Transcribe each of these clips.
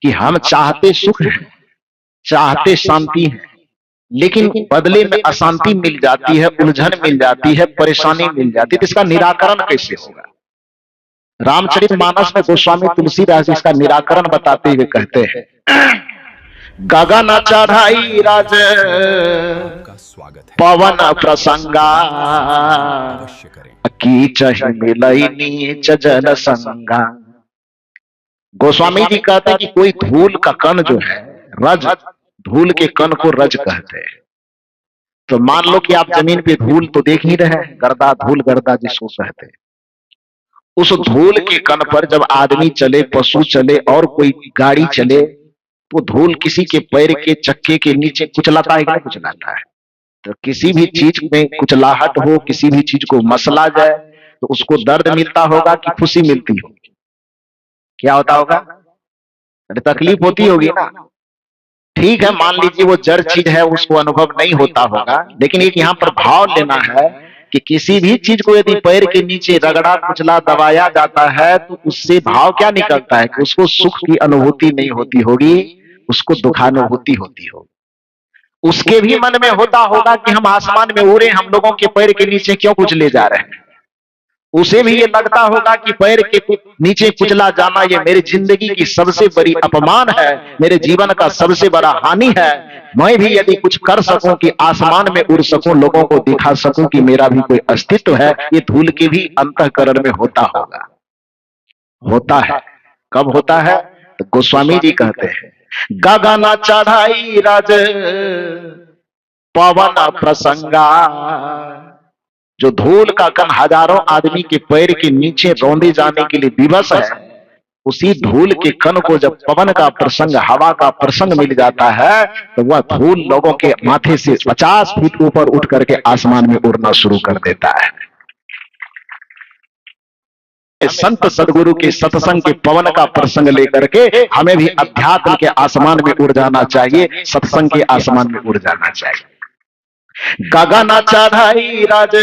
कि हम चाहते सुख है, चाहते शांति है, लेकिन बदले में अशांति मिल जाती है, उलझन मिल जाती है, परेशानी मिल जाती है। तो इसका निराकरण कैसे होगा? रामचरितमानस में गोस्वामी तुलसीदास जी इसका निराकरण बताते हुए कहते हैं, गगन चढ़ाई राज पवन प्रसंगा कीचहि मिलई नीच जन संगा। गोस्वामी जी कहते हैं कि कोई धूल का कण जो है, रज, धूल के कण को रज कहते हैं। तो मान लो कि आप जमीन पे धूल तो देख ही रहे हैं, गर्दा, धूल गर्दा जिसको कहते हैं। उस धूल के कण पर जब आदमी चले, पशु चले और कोई गाड़ी चले, तो धूल किसी के पैर के चक्के के नीचे कुचलाता है कि नहीं कुचलाता है? तो किसी भी चीज में कुचलाहट हो, किसी भी चीज को मसला जाए तो उसको दर्द मिलता होगा कि खुशी मिलती होगी? क्या होता होगा? अरे तकलीफ होती होगी ना। ठीक है, मान लीजिए वो जड़ चीज है, उसको अनुभव नहीं होता होगा, लेकिन एक यहाँ पर भाव लेना है कि किसी भी चीज को यदि पैर के नीचे रगड़ा कुचला दबाया जाता है तो उससे भाव क्या निकलता है कि उसको सुख की अनुभूति नहीं होती होगी, उसको दुखानुभूति होती होगी। उसके भी मन में होता होगा कि हम आसमान में उड़े, हम लोगों के पैर के नीचे क्यों कुचले जा रहे हैं। उसे भी ये लगता होगा कि पैर के नीचे कुचला जाना ये मेरी जिंदगी की सबसे बड़ी अपमान है, मेरे जीवन का सबसे बड़ा हानि है। मैं भी यदि कुछ कर सकूं कि आसमान में उड़ सकूं, लोगों को दिखा सकूं कि मेरा भी कोई अस्तित्व है, ये धूल के भी अंतःकरण में होता होगा। होता है। कब होता है? तो गोस्वामी जी कहते हैं, गगन चढ़ाई राज पवन प्रसंगा। जो धूल का कण हजारों आदमी के पैर के नीचे रौंदे जाने के लिए विवश है, उसी धूल के कण को जब पवन का प्रसंग, हवा का प्रसंग मिल जाता है तो वह धूल लोगों के माथे से 50 फीट ऊपर उठ करके आसमान में उड़ना शुरू कर देता है। संत सदगुरु के सत्संग के पवन का प्रसंग लेकर के हमें भी अध्यात्म के आसमान में उड़ जाना चाहिए, सत्संग के आसमान में उड़ जाना चाहिए। गगन चढ़ाई राज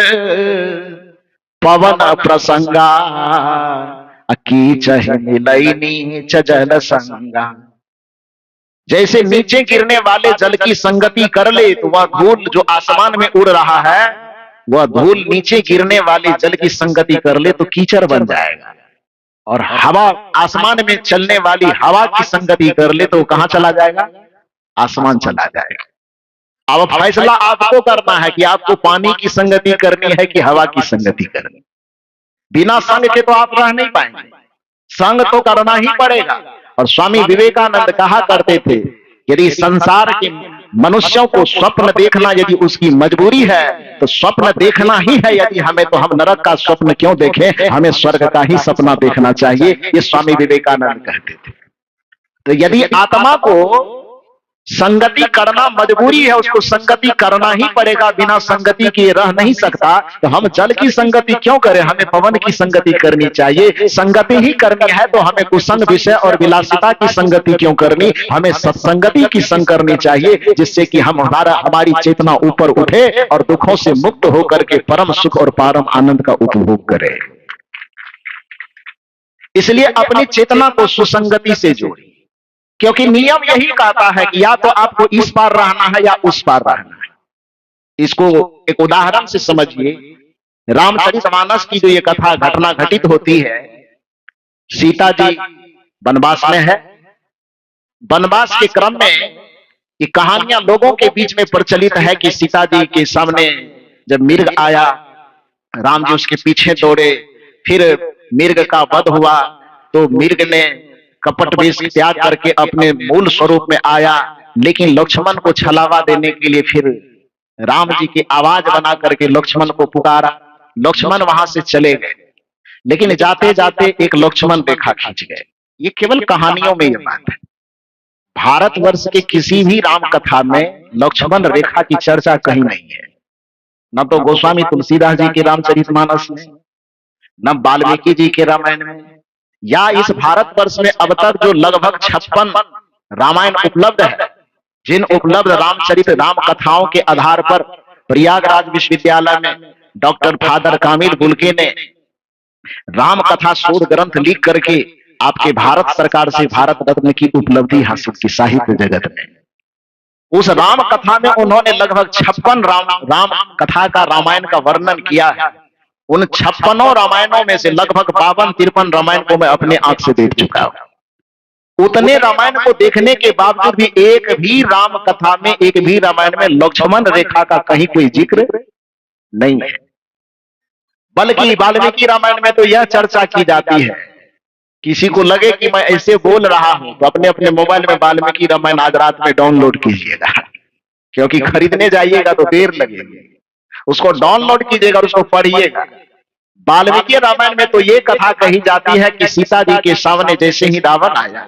पवन प्रसंगा कीचहि मिलई नीच जल संगा। जैसे नीचे गिरने वाले जल की संगति कर ले तो वह धूल जो आसमान में उड़ रहा है, वह धूल नीचे गिरने वाले जल की संगति कर ले तो कीचड़ बन जाएगा। और हवा, आसमान में चलने वाली हवा की संगति कर ले तो कहां चला जाएगा? आसमान चला जाएगा। अब फैसला आपको करना है कि आपको पानी की संगति करनी है कि हवा की संगति करनी। बिना संग के तो आप रह नहीं पाएंगे, संग तो करना ही पड़ेगा। और स्वामी विवेकानंद कहा करते थे, यदि संसार के मनुष्यों को स्वप्न देखना यदि उसकी मजबूरी है तो स्वप्न देखना ही है यदि हमें, तो हम नरक का स्वप्न क्यों देखें, हमें स्वर्ग का ही सपना देखना चाहिए, ये स्वामी विवेकानंद कहते थे। तो यदि आत्मा को संगति करना मजबूरी है, उसको संगति करना ही पड़ेगा, बिना संगति के रह नहीं सकता, तो हम जल की संगति क्यों करें, हमें पवन की संगति करनी चाहिए। संगति ही करनी है तो हमें कुसंग विषय और विलासिता की संगति क्यों करनी, हमें सत्संगति की संग करनी चाहिए, जिससे कि हमारी चेतना ऊपर उठे और दुखों से मुक्त होकर के परम सुख और परम आनंद का उपभोग करे। इसलिए अपनी चेतना को सुसंगति से जोड़िए, क्योंकि नियम यही कहता है कि या तो आपको इस पार रहना है या उस पार रहना है। इसको एक उदाहरण से समझिए। रामचरितमानस की जो ये कथा घटना घटित होती है, सीता जी वनवास में है। वनवास के क्रम में ये कहानियां लोगों के बीच में प्रचलित है कि सीता जी के सामने जब मिर्ग आया, राम जी उसके पीछे दौड़े, फिर मिर्ग का वध हुआ तो मिर्ग ने कपट वेश त्याग करके अपने मूल स्वरूप में आया, लेकिन लक्ष्मण को छलावा देने के लिए फिर राम जी की आवाज बना करके लक्ष्मण को पुकारा। लक्ष्मण वहां से चले गए, लेकिन जाते जाते एक लक्ष्मण रेखा खींच गए। ये केवल कहानियों में ये बात है, भारतवर्ष के किसी भी राम कथा में लक्ष्मण रेखा की चर्चा कहीं नहीं है। न तो गोस्वामी तुलसीदास जी के रामचरितमानस में, न वाल्मीकि जी के रामायण में, या इस भारतवर्ष में अब तक जो लगभग 56 रामायण उपलब्ध है, जिन उपलब्ध रामचरित राम कथाओं के आधार पर प्रयागराज विश्वविद्यालय में डॉक्टर फादर कामिल बुल्के ने राम कथा शोध ग्रंथ लिख करके आपके भारत सरकार से भारत रत्न की उपलब्धि हासिल की साहित्य जगत में। उस राम कथा में उन्होंने लगभग 56 राम कथा का रामायण का वर्णन किया है। उन 56 रामायणों में से लगभग 52-53 रामायण को मैं अपने आंख से देख चुका हूं। उतने रामायण को देखने के बावजूद भी एक भी राम कथा में, एक भी रामायण में लक्ष्मण रेखा का कहीं कोई जिक्र नहीं है। बल्कि वाल्मीकि रामायण में तो यह चर्चा की जाती है, किसी को लगे कि मैं ऐसे बोल रहा हूं तो अपने अपने मोबाइल में वाल्मीकि रामायण आज रात में डाउनलोड कीजिएगा, क्योंकि खरीदने जाइएगा तो देर लगेगी। उसको डाउनलोड कीजिएगा और उसको पढ़िएगा। वाल्मीकि रामायण में तो ये कथा कही जाती है कि सीता जी के सामने जैसे ही रावण आया,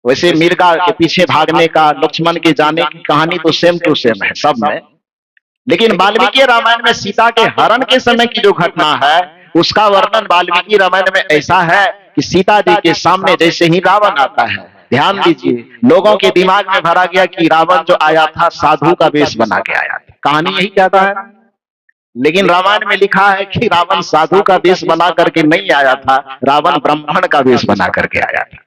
वैसे मिर्गा के पीछे भागने का, लक्ष्मण के जाने की कहानी तो सेम टू सेम है सब में। लेकिन वाल्मीकि रामायण में सीता के हरण के समय की जो घटना है उसका वर्णन वाल्मीकि रामायण में ऐसा है कि सीता जी के सामने जैसे ही रावण आता है, ध्यान दीजिए, लोगों के दिमाग में भरा गया कि रावण जो आया था साधु का वेश बना के आया था। कहानी यही कहता है, लेकिन रामायण में लिखा है कि रावण साधु का वेश बना करके नहीं आया था, रावण ब्राह्मण का वेश बना करके आया था।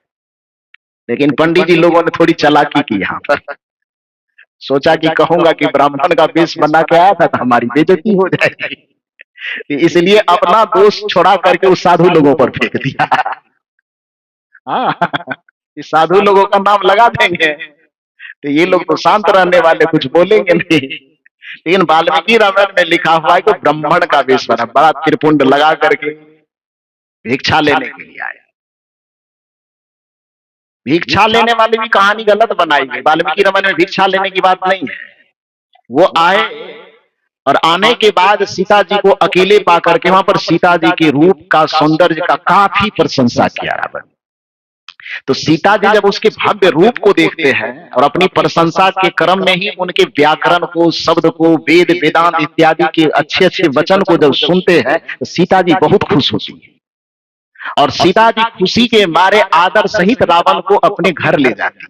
लेकिन पंडित जी लोगों ने थोड़ी चालाकी की यहाँ पर, सोचा कि कहूंगा कि ब्राह्मण का वेश बना के आया था तो हमारी बेइज्जती हो जाएगी, इसलिए अपना दोष छोड़ा करके उस साधु लोगों पर फेंक दिया। हाँ, इस साधु लोगों का नाम लगा देंगे तो ये लोग तो शांत रहने वाले, कुछ बोलेंगे नहीं। लेकिन वाल्मीकि रामायण में लिखा हुआ है कि ब्राह्मण का वेश बना, बड़ा त्रिपुंड लगा करके भिक्षा लेने के लिए आया। भिक्षा लेने वाली भी कहानी गलत बनाई गई। वाल्मीकि रामायण में भिक्षा लेने की बात नहीं है। वो आए और आने के बाद सीता जी को अकेले पा करके वहां पर सीता जी के रूप का, सौंदर्य का काफी प्रशंसा किया रावण। तो सीता जी जब उसके भव्य रूप को देखते हैं और अपनी प्रशंसा के क्रम में ही उनके व्याकरण को, शब्द को, वेद वेदांत इत्यादि के अच्छे अच्छे वचन को जब सुनते हैं तो सीता जी बहुत खुश होती है। और सीता जी खुशी के मारे आदर सहित रावण को अपने घर ले जाती।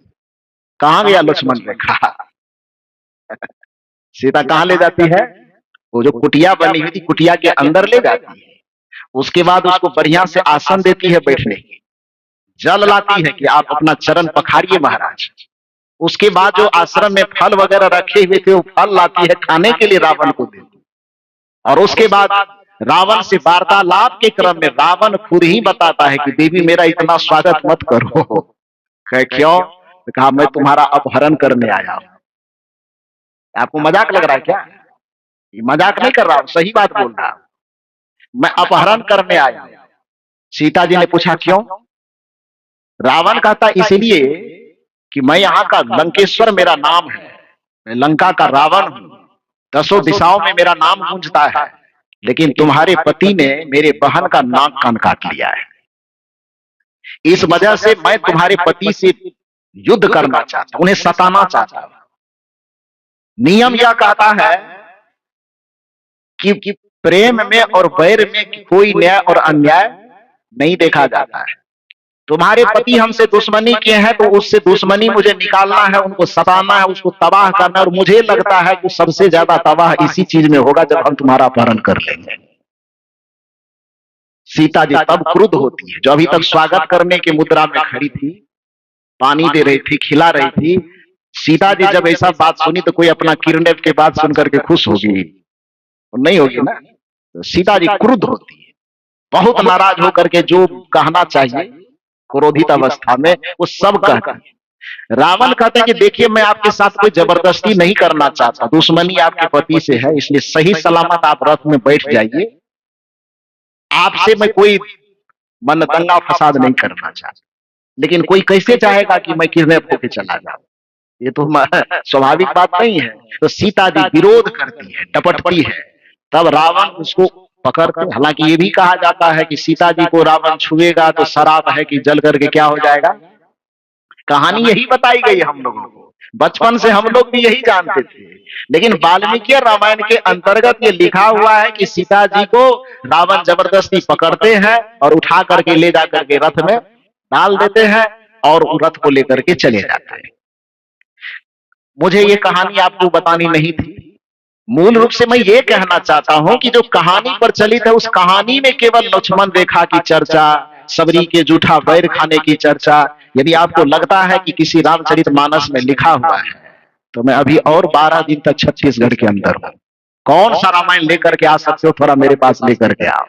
कहां गया लक्ष्मण रेखा? सीता कहां ले जाती है? वो जो कुटिया बनी हुई थी, कुटिया के अंदर ले जाती है। उसके बाद उसको बढ़िया से आसन देती है बैठने की, जल लाती है कि आप अपना चरण पखारिए महाराज। उसके बाद जो आश्रम में फल वगैरह रखे हुए थे वो फल लाती है खाने के लिए, रावण को देती। और उसके बाद रावण से वार्तालाप के क्रम में रावण खुद ही बताता है कि देवी मेरा इतना स्वागत मत करो। कहे क्यों? तो कहा मैं तुम्हारा अपहरण करने आया हूं। आपको मजाक लग रहा है क्या? ये मजाक नहीं कर रहा हूं, सही बात बोल रहा हूं। मैं अपहरण करने आया हूं। सीता जी ने पूछा क्यों? रावण कहता इसलिए कि मैं यहाँ का लंकेश्वर मेरा नाम है, मैं लंका का रावण हूं, 10 दिशाओं में मेरा नाम गूंजता है, लेकिन तुम्हारे पति ने मेरे बहन का नाक कान काट लिया है। इस वजह से मैं तुम्हारे पति से युद्ध करना चाहता, उन्हें सताना चाहता हूं। नियम यह कहता है कि प्रेम में और वैर में कोई न्याय और अन्याय नहीं देखा जाता है। तुम्हारे पति हमसे दुश्मनी किए हैं तो उससे दुश्मनी मुझे निकालना है, उनको सताना है, उसको तबाह करना है। और मुझे लगता है कि सबसे ज्यादा तबाह इसी चीज में होगा जब हम तुम्हारा अपहरण कर लेंगे। सीता जी तब क्रुद्ध होती है, जो अभी तक स्वागत करने की मुद्रा में खड़ी थी, पानी दे रही थी, खिला रही थी। सीता जी जब ऐसा बात सुनी तो कोई अपना किडनैप के बात सुनकर के खुश होगी? नहीं होगी ना। तो सीता जी क्रुद्ध होती है, बहुत नाराज होकर के जो कहना चाहिए क्रोधित अवस्था में वो सब कहते हैं। रावण कहते हैं कि देखिए मैं आपके साथ कोई जबरदस्ती नहीं करना चाहता, दुश्मनी आपके पति से है, इसलिए सही सलामत आप रथ में बैठ जाइए। आपसे मैं कोई मन दंगा फसाद नहीं करना चाहता। लेकिन कोई कैसे चाहेगा कि मैं किडनैप होके चला जाऊं? ये तो स्वाभाविक बात नहीं है। तो सीता जी विरोध करती है, डपटती है। तब रावण उसको पकड़ते, हालांकि ये भी कहा जाता है कि सीता जी को रावण छुएगा तो शराब है कि जल करके क्या हो जाएगा। कहानी यही बताई गई हम लोगों को, बचपन से हम लोग भी यही जानते थे। लेकिन वाल्मीकि रामायण के अंतर्गत ये लिखा हुआ है कि सीता जी को रावण जबरदस्ती पकड़ते हैं और उठा करके ले जा करके रथ में डाल देते हैं और रथ को लेकर के चले जाते हैं। मुझे ये कहानी आपको बतानी नहीं थी। मूल रूप से मैं ये कहना चाहता हूं कि जो कहानी प्रचलित है उस कहानी में केवल लक्ष्मण रेखा की चर्चा, सबरी के जूठा बैर खाने की चर्चा। यदि आपको लगता है कि किसी रामचरितमानस में लिखा हुआ है तो मैं अभी और 12 दिन तक छत्तीसगढ़ के अंदर हूं। कौन सा रामायण लेकर के आ सकते हो, थोड़ा मेरे पास लेकर के आओ।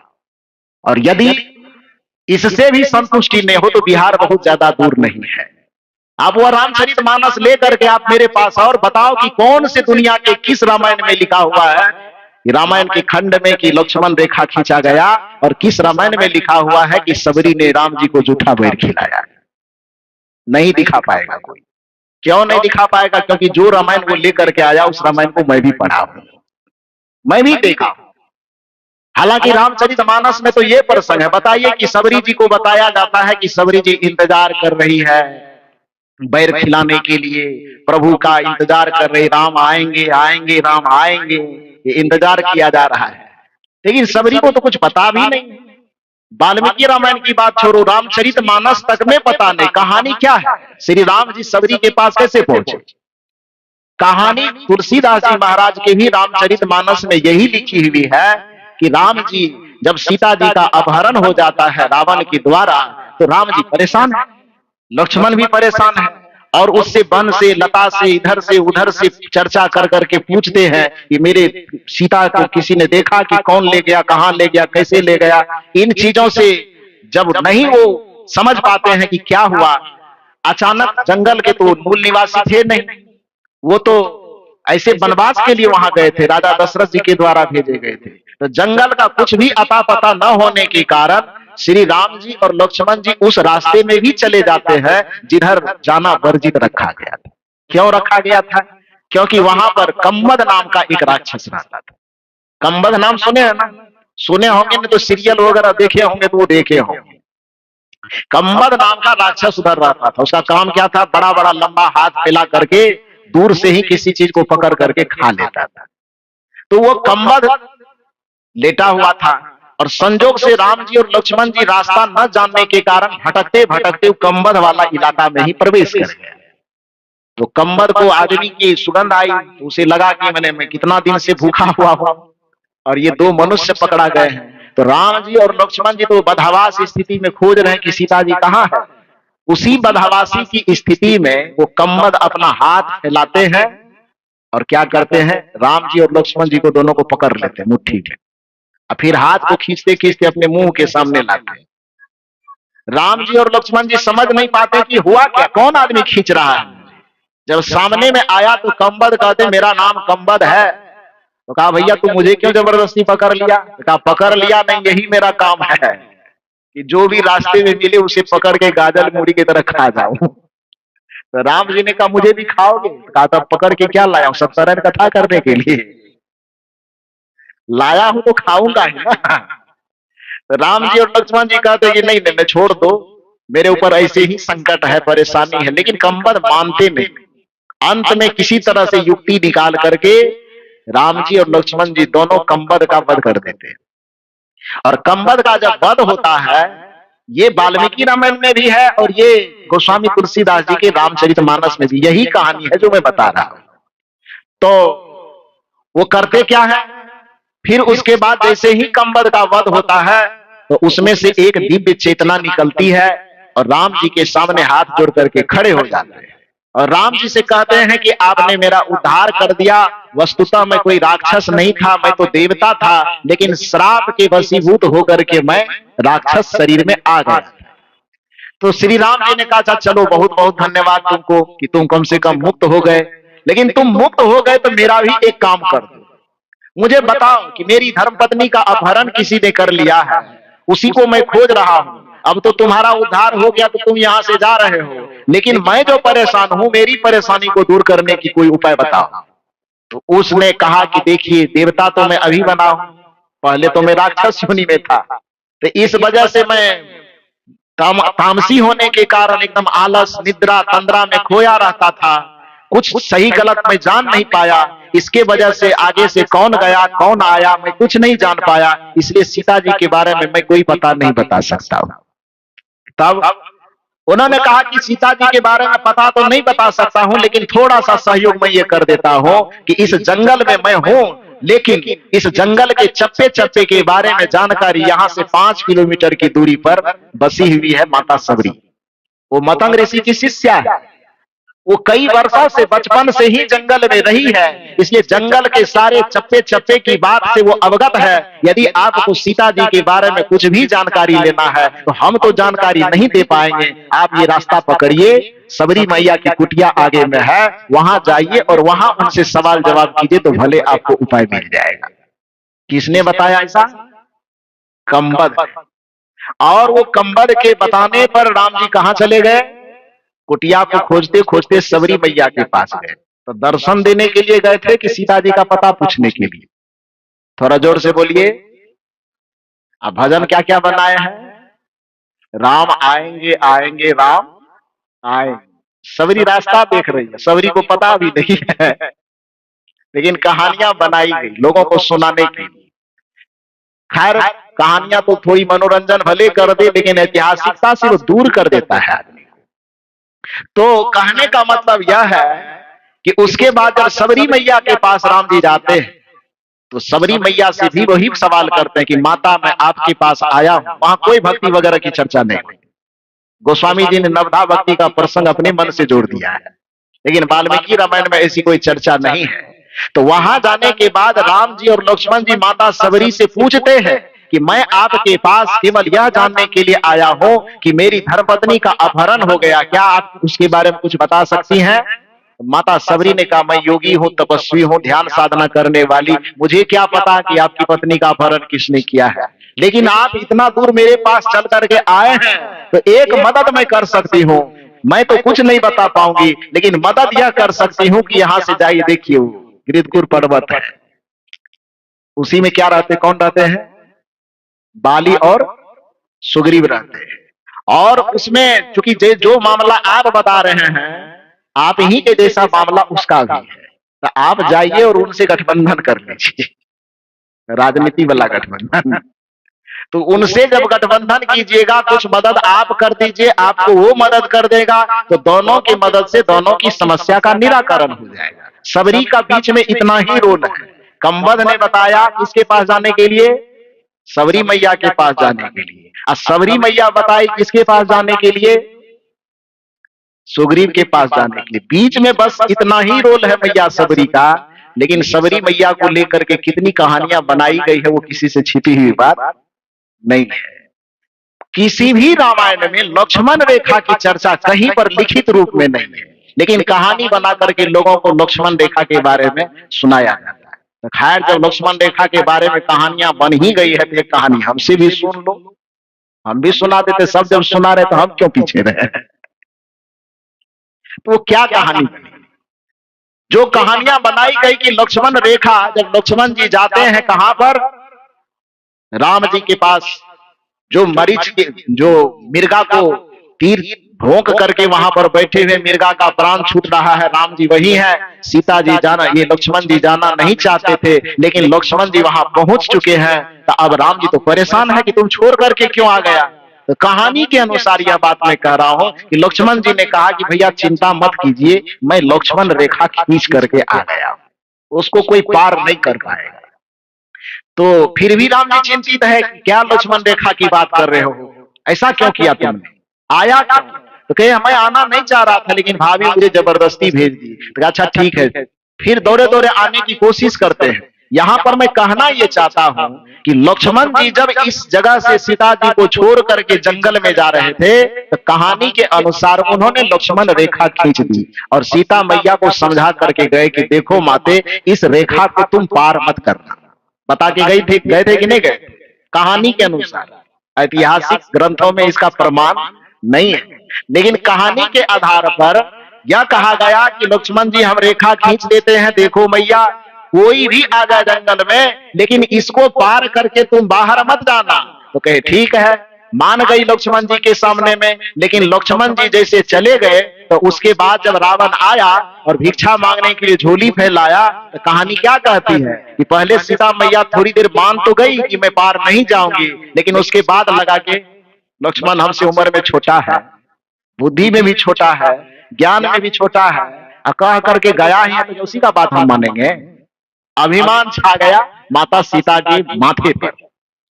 और यदि इससे भी संतुष्टि नहीं हो तो बिहार बहुत ज्यादा दूर नहीं है। आप वह रामचरितमानस लेकर के आप मेरे पास और बताओ कि कौन से दुनिया के किस रामायण में लिखा हुआ है कि रामायण के खंड में कि लक्ष्मण रेखा खींचा गया, और किस रामायण में लिखा हुआ है कि सबरी ने राम जी को जूठा बैर खिलाया। नहीं दिखा पाएगा कोई। क्यों नहीं दिखा पाएगा? क्योंकि जो रामायण वो लेकर के आया उस रामायण को मैं भी पढ़ा हूं, मैं भी देखा। हालांकि रामचरितमानस में तो ये प्रसंग है, बताइए कि सबरी जी को बताया जाता है कि सबरी जी इंतजार कर रही है बैर खिलाने के लिए, प्रभु का इंतजार कर रहे, राम आएंगे आएंगे राम आएंगे, ये इंतजार किया जा रहा है। लेकिन सबरी को तो कुछ पता भी नहीं। वाल्मीकि रामायण की बात छोड़ो, रामचरितमानस तक में पता नहीं कहानी क्या है। श्री राम जी सबरी के पास कैसे पहुंचे? कहानी तुलसीदास जी महाराज के भी रामचरितमानस में यही लिखी हुई है कि राम जी जब सीता जी का अपहरण हो जाता है रावण के द्वारा, तो राम जी परेशान है, लक्ष्मण भी परेशान है, और उससे वन से लता से इधर से उधर से चर्चा कर करके पूछते हैं कि मेरे सीता को किसी ने देखा कि कौन ले गया, कहां ले गया, कैसे ले गया। इन चीजों से जब नहीं वो समझ पाते हैं कि क्या हुआ, अचानक जंगल के तो मूल निवासी थे नहीं, वो तो ऐसे वनवास के लिए वहां गए थे, राजा दशरथ जी के द्वारा भेजे गए थे। तो जंगल का कुछ भी अता पता न होने के कारण श्री राम जी और लक्ष्मण जी उस रास्ते में भी चले जाते हैं जिधर जाना वर्जित रखा गया था। क्यों रखा गया था? क्योंकि वहां पर कम्बद नाम का एक राक्षस रहता था। कम्बद नाम सुने हैं ना? सुने होंगे नहीं तो सीरियल वगैरह देखे होंगे तो वो देखे होंगे। कम्बद नाम का राक्षस उधर रहता था। उसका काम क्या था? बड़ा बड़ा लंबा हाथ फैला करके दूर से ही किसी चीज को पकड़ करके खा लेता था। तो वो कम्बद लेटा हुआ था, और संजोग से राम जी और लक्ष्मण जी रास्ता न जानने के कारण भटकते भटकते कम्बद वाला इलाका में ही प्रवेश कर गए। तो कम्बद को आदमी की सुगंध आई, तो उसे लगा कि मैं कितना दिन से भूखा हुआ हूं और ये दो मनुष्य पकड़ा गए हैं। तो राम जी और लक्ष्मण जी तो बदहवास स्थिति में खोज रहे हैं कि सीता जी कहाँ है। उसी बदहवासी की स्थिति में वो कम्बद अपना हाथ फैलाते हैं और क्या करते हैं, राम जी और लक्ष्मण जी को दोनों को पकड़ लेते हैं मुट्ठी में, और फिर हाथ को खींचते खींचते अपने मुंह के सामने लाते हैं। राम जी और लक्ष्मण जी समझ नहीं पाते कि हुआ क्या, कौन आदमी खींच रहा है। जब सामने में आया तो कम्बद कहते मेरा नाम कम्बद है। तो कहा भैया तू मुझे क्यों जबरदस्ती पकड़ लिया? तो कहा पकड़ लिया नहीं, यही मेरा काम है कि जो भी रास्ते में मिले उसे पकड़ के गाजर मूढ़ी की तरह खा जाऊं। तो राम जी ने कहा मुझे भी खाओगे? तो कहा तब पकड़ के क्या लाया हूं, सत्यनारायण कथा करने के लिए लाया हूं तो खाऊंगा ही ना। राम जी और लक्ष्मण जी कहते कि नहीं नहीं छोड़ दो, मेरे ऊपर ऐसे ही संकट है, परेशानी है। लेकिन कम्बद मानते नहीं। अंत में किसी तरह से युक्ति निकाल करके राम जी और लक्ष्मण जी दोनों कम्बद का वध कर देते हैं। और कम्बद का जब वध होता है, ये वाल्मीकि रामायण में भी है और ये गोस्वामी तुलसीदास जी के रामचरितमानस में भी यही कहानी है जो मैं बता रहा हूं। तो वो करते क्या है, फिर उसके बाद जैसे ही कम्बद का वध होता है तो उसमें से एक दिव्य चेतना निकलती है और राम जी के सामने हाथ जोड़ करके खड़े हो जाते हैं और राम जी से कहते हैं कि आपने मेरा उद्धार कर दिया। वस्तुतः मैं कोई राक्षस नहीं था, मैं तो देवता था, लेकिन श्राप के वशीभूत होकर के मैं राक्षस शरीर में आ गया। तो श्री राम जी ने कहा चलो बहुत बहुत धन्यवाद तुमको कि तुम कम से कम मुक्त हो गए, लेकिन तुम मुक्त हो गए तो मेरा भी एक काम कर दो, मुझे बताओ कि मेरी धर्मपत्नी का अपहरण किसी ने कर लिया है, उसी को मैं खोज रहा हूं। अब तो तुम्हारा उद्धार हो गया तो तुम यहां से जा रहे हो, लेकिन मैं जो परेशान हूं मेरी परेशानी को दूर करने की कोई उपाय बताओ। तो उसने कहा कि देखिए देवता तो मैं अभी बना हूं, पहले तो मैं राक्षस योनि में था, तो इस वजह से मैं तामसी होने के कारण एकदम आलस निद्रा तंद्रा में खोया रहता था, कुछ सही गलत मैं जान नहीं पाया। इसके वजह से आगे से कौन गया कौन आया मैं कुछ नहीं जान पाया, इसलिए सीता जी के बारे में मैं कोई पता नहीं बता सकता हूं। तब उन्होंने कहा कि सीता जी के बारे में पता तो नहीं बता सकता हूं, लेकिन थोड़ा सा सहयोग मैं ये कर देता हूं कि इस जंगल में मैं हूं लेकिन इस जंगल के चप्पे चप्पे के बारे में जानकारी यहाँ से 5 किलोमीटर की दूरी पर बसी हुई है माता सबरी। वो मतंग ऋषि की शिष्या है। वो कई वर्षों से बचपन से ही जंगल में रही है, इसलिए जंगल के सारे चप्पे चप्पे की बात से वो अवगत है। यदि आपको सीता जी के बारे में कुछ भी जानकारी लेना है तो हम तो जानकारी नहीं दे पाएंगे। आप ये रास्ता पकड़िए, सबरी मैया की कुटिया आगे में है, वहां जाइए और वहां उनसे सवाल जवाब कीजिए तो भले आपको उपाय मिल जाएगा। किसने बताया ऐसा? कंबद। और वो कंबद के बताने पर राम जी कहां चले गए? कुटिया को खोजते खोजते सबरी मैया के पास गए। तो दर्शन देने के लिए गए थे कि सीता जी का पता पूछने के लिए? थोड़ा जोर से बोलिए। अब भजन क्या क्या बनाए हैं? राम आएंगे आएंगे राम आएंगे। सबरी रास्ता देख रही है, सबरी को पता भी नहीं है, लेकिन कहानियां बनाई गई लोगों को सुनाने के लिए। खैर, कहानियां तो थोड़ी मनोरंजन भले कर दे, लेकिन ऐतिहासिकता से वो दूर कर देता है आदमी। तो कहने का मतलब यह है कि उसके बाद जब सबरी मैया के पास राम जी जाते हैं तो सबरी मैया से भी वही सवाल करते हैं कि माता मैं आपके पास आया हूं। वहां कोई भक्ति वगैरह की चर्चा नहीं हुई। गोस्वामी जी ने नवधा भक्ति का प्रसंग अपने मन से जोड़ दिया है, लेकिन वाल्मीकि रामायण में ऐसी कोई चर्चा नहीं है। तो वहां जाने के बाद राम जी और लक्ष्मण जी माता सबरी से पूछते हैं कि मैं आपके पास केवल यह जानने के लिए आया हूं कि मेरी धर्मपत्नी का अपहरण हो गया, क्या आप उसके बारे में कुछ बता सकती हैं? माता सबरी ने कहा मैं योगी हूं, तपस्वी हूं, ध्यान साधना करने वाली, मुझे क्या पता कि आपकी पत्नी का अपहरण किसने किया है, लेकिन आप इतना दूर मेरे पास चल करके आए हैं तो एक मदद मैं कर सकती हूँ। मैं तो कुछ नहीं बता पाऊंगी, लेकिन मदद यह कर सकती हूँ कि यहां से जाइए, देखिए गिरिधपुर पर्वत है, उसी में क्या रहते, कौन रहते हैं? बाली और सुग्रीव रहते हैं। और उसमें चूंकि जो मामला आप बता रहे हैं आप ही के जैसा मामला उसका भी है, तो आप जाइए और उनसे गठबंधन कर लीजिए, राजनीति वाला गठबंधन। तो उनसे जब गठबंधन कीजिएगा, कुछ मदद आप कर दीजिए, आपको वो मदद कर देगा, तो दोनों की मदद से दोनों की समस्या का निराकरण हो जाएगा। सबरी का बीच में इतना ही रोल है। कंबद ने बताया किसके पास जाने के लिए? सबरी मैया के पास जाने के लिए। और सबरी मैया बताई किसके पास जाने के लिए? सुग्रीव के पास जाने के लिए। बीच में बस इतना ही रोल है मैया सबरी का, लेकिन सबरी मैया को लेकर के कितनी कहानियां बनाई गई है वो किसी से छिपी हुई बात नहीं है। किसी भी रामायण में लक्ष्मण रेखा की चर्चा कहीं पर लिखित रूप में नहीं है, लेकिन कहानी बना करके लोगों को लक्ष्मण रेखा के बारे में सुनाया जाता है। तो खैर, जब लक्ष्मण रेखा के बारे में कहानियां बन ही गई है तो एक कहानी हमसे भी सुन लो, हम भी सुना देते। सब जब सुना रहे तो हम क्यों पीछे रहे? तो वो क्या कहानी बनी? जो कहानियां बनाई गई कि लक्ष्मण रेखा, जब लक्ष्मण जी जाते हैं कहां पर? राम जी के पास। जो मरीच के, जो मिर्गा को तीर भोंक करके वहां पर बैठे हुए मिर्गा का प्राण छूट रहा है, राम जी वही है। सीता जी जाना, ये लक्ष्मण जी जाना नहीं चाहते थे, लेकिन लक्ष्मण जी वहां पहुंच चुके हैं। तो अब राम जी तो परेशान है कि तुम छोड़ करके क्यों आ गया? तो कहानी के अनुसार यह बात मैं कह रहा हूं कि लक्ष्मण जी ने कहा कि भैया चिंता मत कीजिए, मैं लक्ष्मण रेखा खींच करके आ गया, उसको कोई पार नहीं कर पाएगा। तो फिर भी राम जी चिंतित है, क्या लक्ष्मण रेखा की बात कर रहे हो, ऐसा क्यों किया तुमने, आया क्यों? तो कहे मैं आना नहीं चाह रहा था, लेकिन भाभी मुझे जबरदस्ती भेज दी। तो अच्छा ठीक है, फिर दौड़े दौड़े आने की कोशिश करते हैं। यहाँ पर मैं कहना ये चाहता हूं कि लक्ष्मण जी जब इस जगह से सीता जी को छोड़ करके जंगल में जा रहे थे, तो कहानी के अनुसार उन्होंने लक्ष्मण रेखा खींच दी और सीता मैया को समझा करके गए कि देखो माते, इस रेखा को तुम पार मत करना। बता के गए थे कि नहीं गए? कहानी के अनुसार, ऐतिहासिक ग्रंथों में इसका प्रमाण नहीं है, लेकिन कहानी के आधार पर यह कहा गया कि लक्ष्मण जी हम रेखा खींच देते हैं, देखो मैया कोई भी आ जाए जंगल में, लेकिन इसको पार करके तुम बाहर मत जाना। तो कहे ठीक है, मान गई लक्ष्मण जी के सामने में। लेकिन लक्ष्मण जी जैसे चले गए तो उसके बाद जब रावण आया और भिक्षा मांगने के लिए झोली फैलाया, तो कहानी क्या कहती है कि पहले सीता मैया थोड़ी देर मान तो गई कि मैं पार नहीं जाऊंगी, लेकिन उसके बाद लगा के लक्ष्मण हमसे उम्र में छोटा है, बुद्धि में भी छोटा है, ज्ञान में भी छोटा है, कह करके गया ही है, तो उसी का बात हम मानेंगे। अभिमान छा गया माता सीता के माथे पर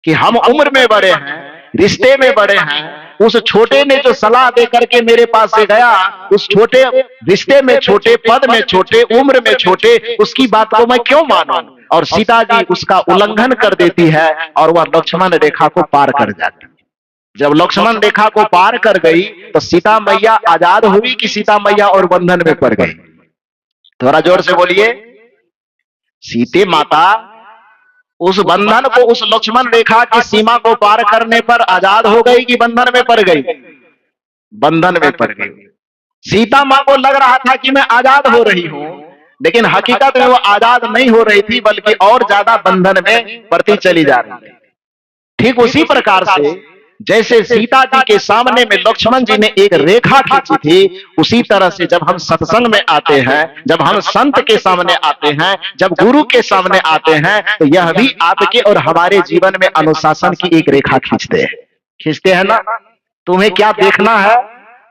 कि हम उम्र में बड़े हैं, रिश्ते में बड़े हैं। उस छोटे ने जो सलाह दे करके मेरे पास से गया, उस छोटे रिश्ते में छोटे, पद में छोटे, उम्र में छोटे, उसकी बात को मैं क्यों मानूं? और सीता जी उसका उल्लंघन कर देती है और वह लक्ष्मण रेखा को पार कर जाती है। जब लक्ष्मण रेखा को पार कर गई तो सीता मैया आजाद हुई कि सीता मैया और बंधन में पड़ गई? थोड़ा जोर से बोलिए। सीते माता उस बंधन को, उस लक्ष्मण रेखा की सीमा को पार करने पर आजाद हो गई कि बंधन में पड़ गई? बंधन में पड़ गई। सीता मां को लग रहा था कि मैं आजाद हो रही हूं, लेकिन हकीकत में वो आजाद नहीं हो रही थी, बल्कि और ज्यादा बंधन में पड़ती चली जा रही थी। ठीक उसी प्रकार से जैसे सीता जी के सामने में लक्ष्मण जी ने एक रेखा खींची थी, उसी तरह से जब हम सत्संग में आते हैं, जब हम संत के सामने आते हैं, जब गुरु के सामने आते हैं, तो यह भी आपके और हमारे जीवन में अनुशासन की एक रेखा खींचते हैं ना। तुम्हें क्या देखना है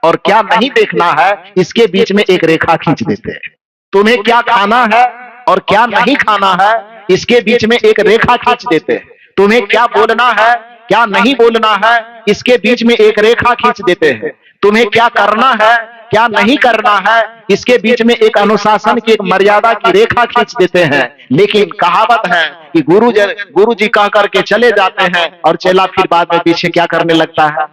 और क्या नहीं देखना है, इसके बीच में एक रेखा खींच देते हैं। तुम्हें क्या खाना है और क्या नहीं खाना है, इसके बीच में एक रेखा खींच देते हैं। तुम्हें क्या बोलना है, क्या नहीं बोलना है, इसके बीच में एक रेखा खींच देते हैं। तुम्हें क्या करना है, क्या नहीं करना है, इसके बीच में एक अनुशासन की, एक मर्यादा की रेखा खींच देते हैं। लेकिन कहावत है कि गुरु जी कह करके चले जाते हैं और चेला फिर बाद में पीछे क्या करने लगता है?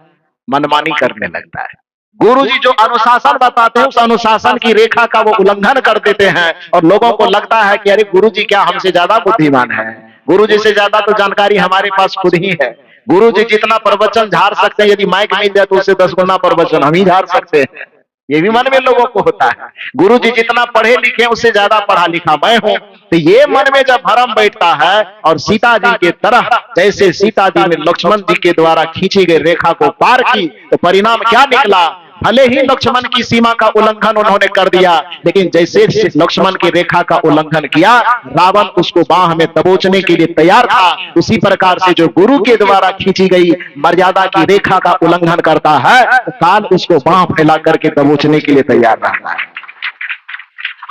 मनमानी करने लगता है। गुरु जी जो अनुशासन बताते हैं, उस अनुशासन की रेखा का वो उल्लंघन कर देते हैं और लोगों को लगता है कि अरे गुरु जी क्या हमसे ज्यादा बुद्धिमान है, गुरु जी से ज्यादा तो जानकारी हमारे पास खुद ही है। गुरु जी जितना प्रवचन झाड़ सकते हैं, यदि माइक मिल जाए तो उससे 10 गुना प्रवचन हम ही झाड़ सकते हैं। ये भी मन में लोगों को होता है। गुरु जी जितना पढ़े लिखे उससे ज्यादा पढ़ा लिखा मैं हूं। तो ये मन में जब भरम बैठता है, और सीता जी के तरह जैसे सीता जी ने लक्ष्मण जी के द्वारा खींची गई रेखा को पार की, तो परिणाम क्या निकला? भले ही लक्ष्मण की सीमा का उल्लंघन उन्होंने कर दिया, लेकिन जैसे लक्ष्मण की रेखा का उल्लंघन किया, रावण उसको बाह में दबोचने के लिए तैयार था। उसी प्रकार से जो गुरु के द्वारा खींची गई मर्यादा की रेखा का उल्लंघन करता है, तो काल उसको बाह फैला करके दबोचने के लिए तैयार रहता है।